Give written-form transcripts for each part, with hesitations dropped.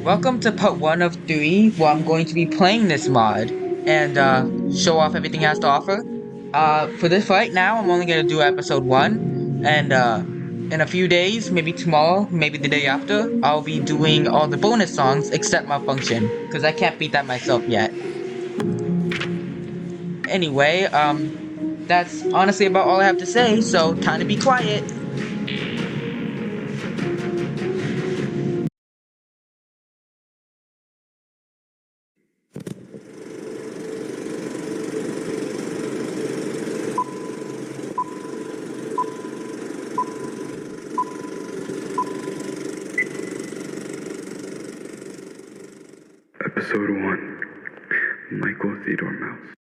Welcome to part 1 of 3, where I'm going to be playing this mod and show off everything it has to offer. For this right now, I'm only going to do episode 1, and in a few days, maybe tomorrow, maybe the day after, I'll be doing all the bonus songs except Malfunction, because I can't beat that myself yet. Anyway, that's honestly about all I have to say, so time to be quiet. Episode 1 Michael Theodore Mouse.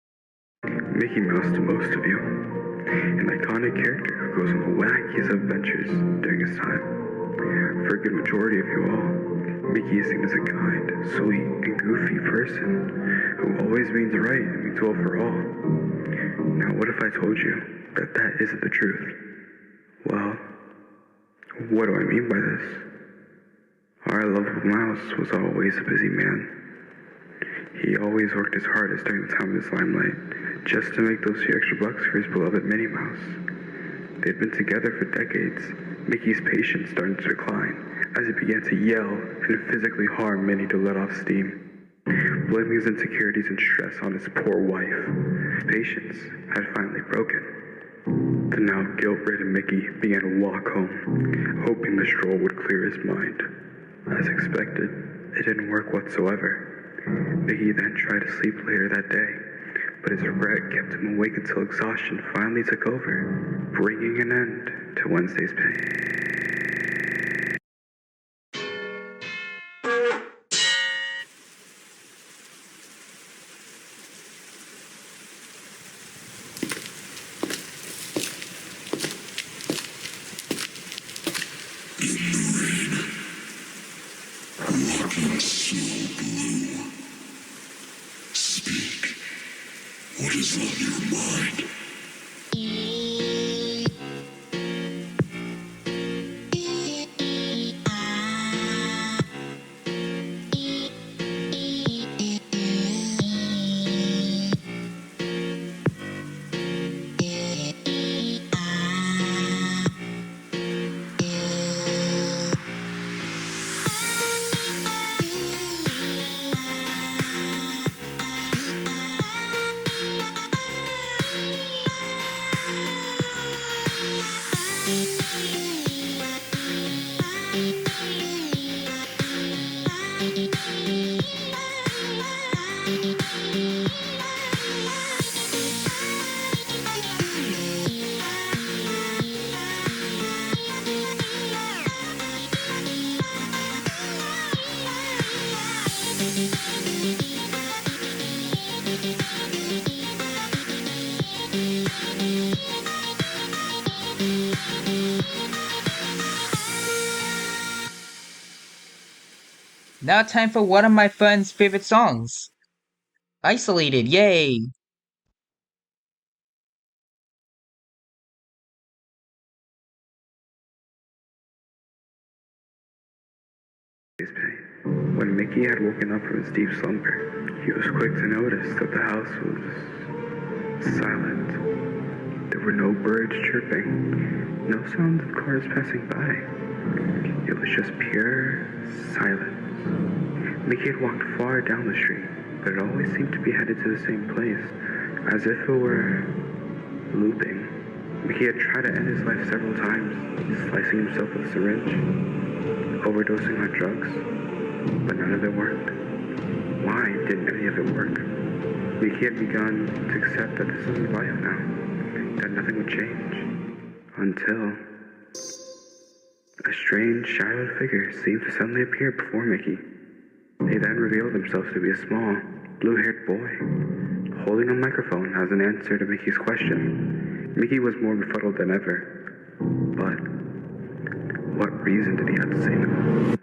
Mickey Mouse to most of you. An iconic character who goes on the wackiest adventures during his time. For a good majority of you all, Mickey is seen as a kind, sweet, and goofy person who always means right and means well for all. Now what if I told you that that isn't the truth? Well, what do I mean by this? Our lovable mouse was always a busy man. He always worked his hardest during the time of his limelight, just to make those few extra bucks for his beloved Minnie Mouse. They'd been together for decades. Mickey's patience started to decline as he began to yell and physically harm Minnie to let off steam, blaming his insecurities and stress on his poor wife. Patience had finally broken. The now guilt-ridden Mickey began to walk home, hoping the stroll would clear his mind. As expected, it didn't work whatsoever. Mickey then tried to sleep later that day, but his regret kept him awake until exhaustion finally took over, bringing an end to Wednesday's pain. Looking so blue. Speak. What is on your mind? Now time for one of my friend's favorite songs. Isolated, yay! When Mickey had woken up from his deep slumber, he was quick to notice that the house was silent. There were no birds chirping, no sounds of cars passing by. It was just pure silence. Mickey had walked far down the street, but it always seemed to be headed to the same place, as if it were looping. Mickey had tried to end his life several times, slicing himself with a syringe, overdosing on drugs, but none of it worked. Why didn't any of it work? Mickey had begun to accept that this was his life now, that nothing would change, until a strange shadowy figure seemed to suddenly appear before Mickey. He then revealed himself to be a small, blue-haired boy, holding a microphone as an answer to Mickey's question. Mickey was more befuddled than ever, but what reason did he have to say no?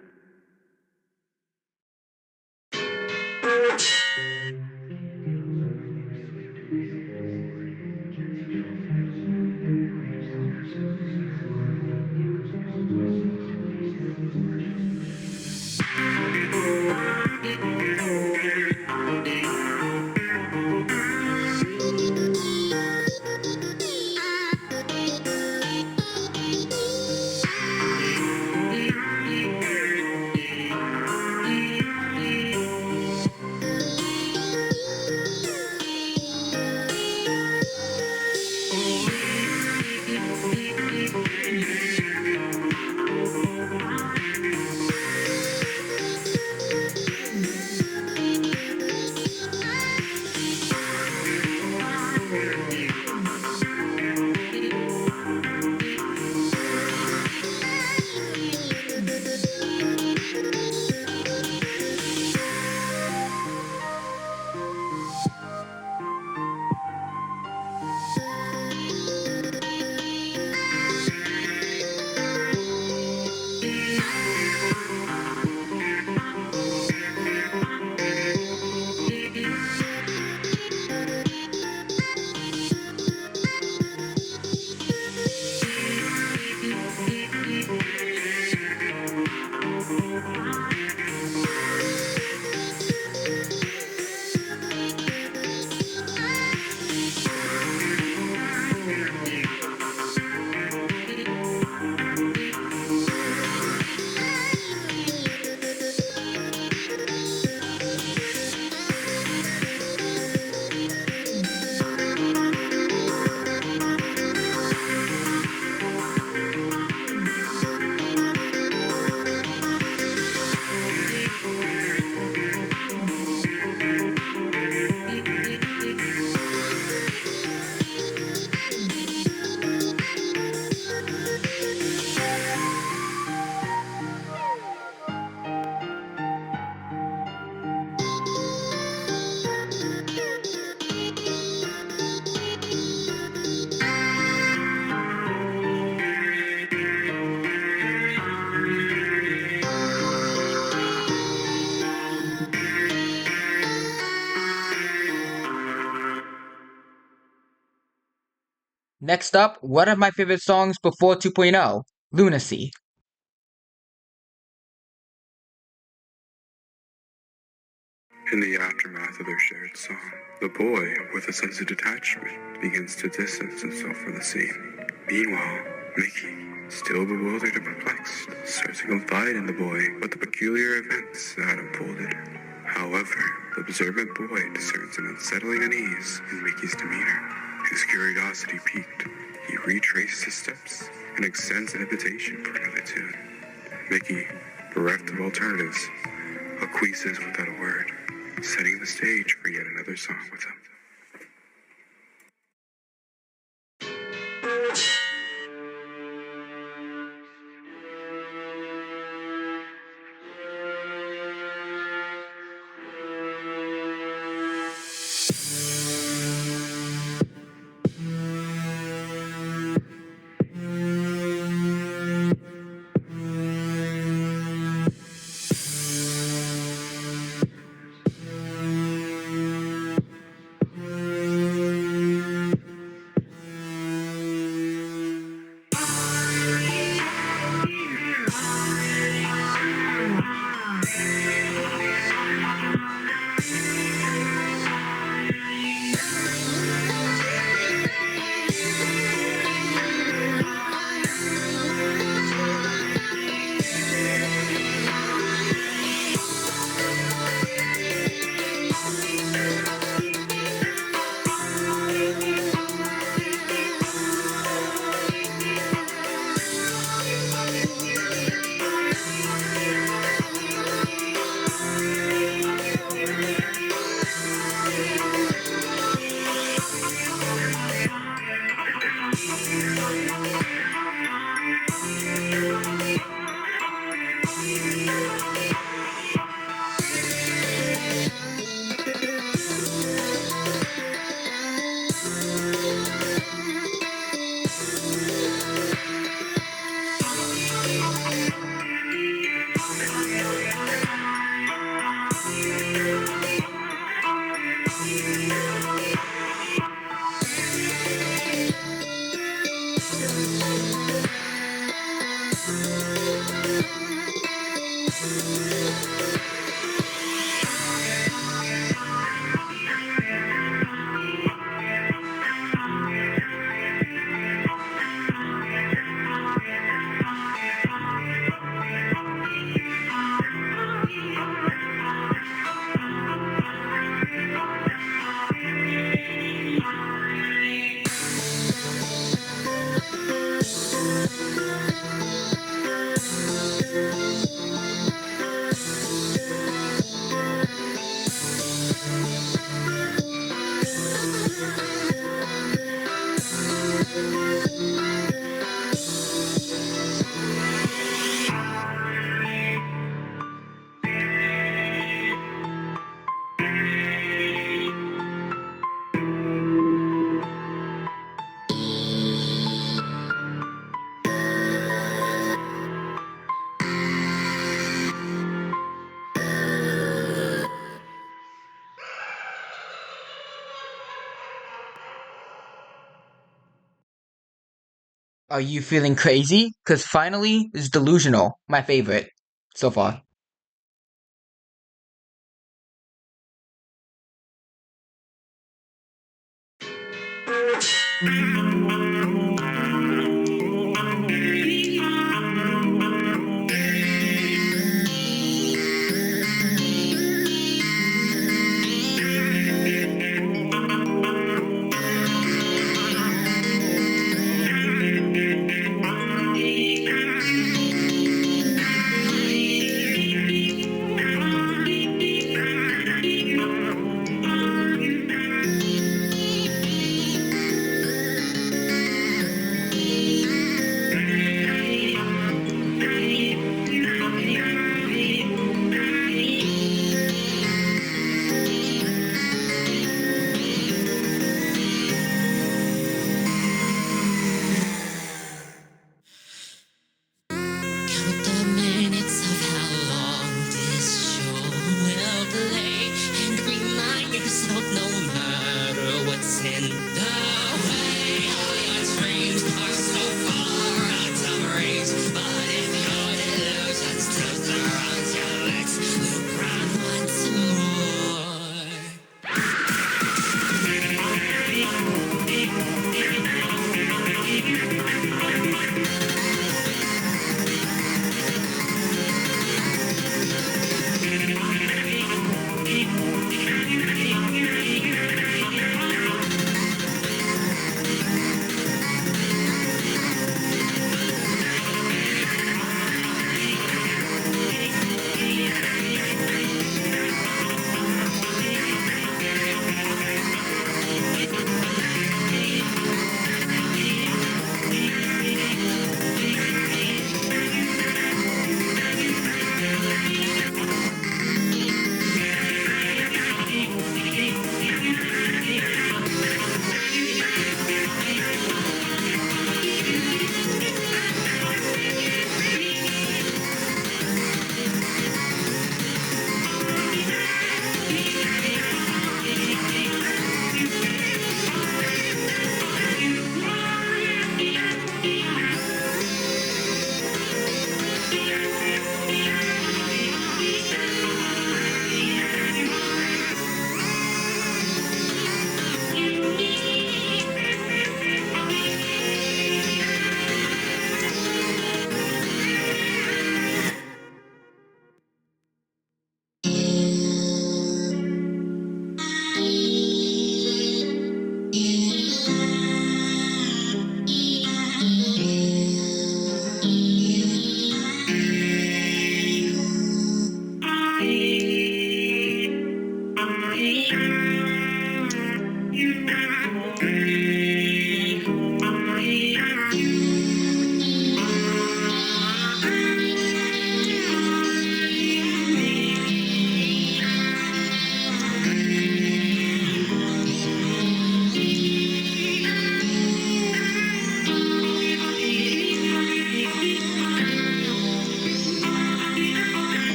Next up, one of my favorite songs before 2.0, Lunacy. In the aftermath of their shared song, the boy, with a sense of detachment, begins to distance himself from the scene. Meanwhile, Mickey, still bewildered and perplexed, starts to confide in the boy about the peculiar events that had unfolded. However, the observant boy discerns an unsettling unease in Mickey's demeanor. His curiosity piqued, he retraces his steps and extends an invitation for another tune. Mickey, bereft of alternatives, acquiesces without a word, setting the stage for yet another song with him. Are you feeling crazy? Cause finally is Delusional, my favorite so far.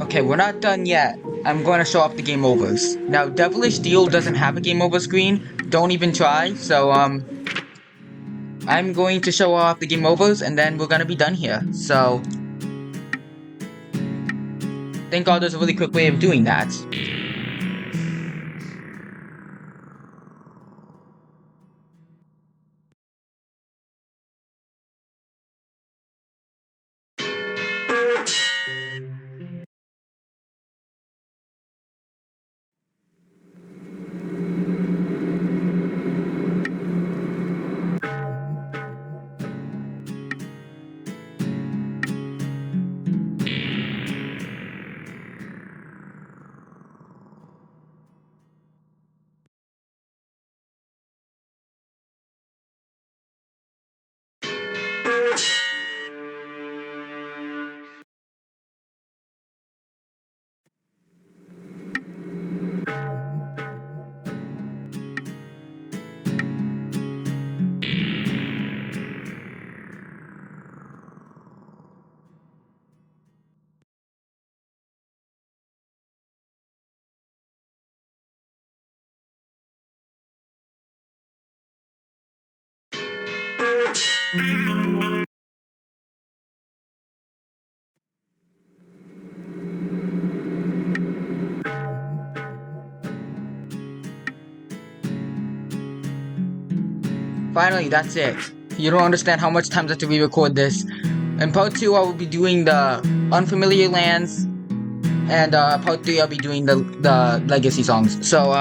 Okay, we're not done yet. I'm going to show off the game overs. Now, Devilish Steel doesn't have a game over screen. Don't even try. So, I'm going to show off the game overs and then we're going to be done here. So, thank God there's a really quick way of doing that. Finally, that's it. You don't understand how much time I have to re-record this. In part 2, I will be doing the unfamiliar lands, and part 3, I'll be doing the legacy songs. So,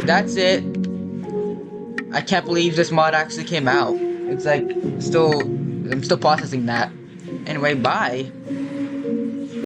that's it. I can't believe this mod actually came out. It's like, I'm still processing that. Anyway, bye.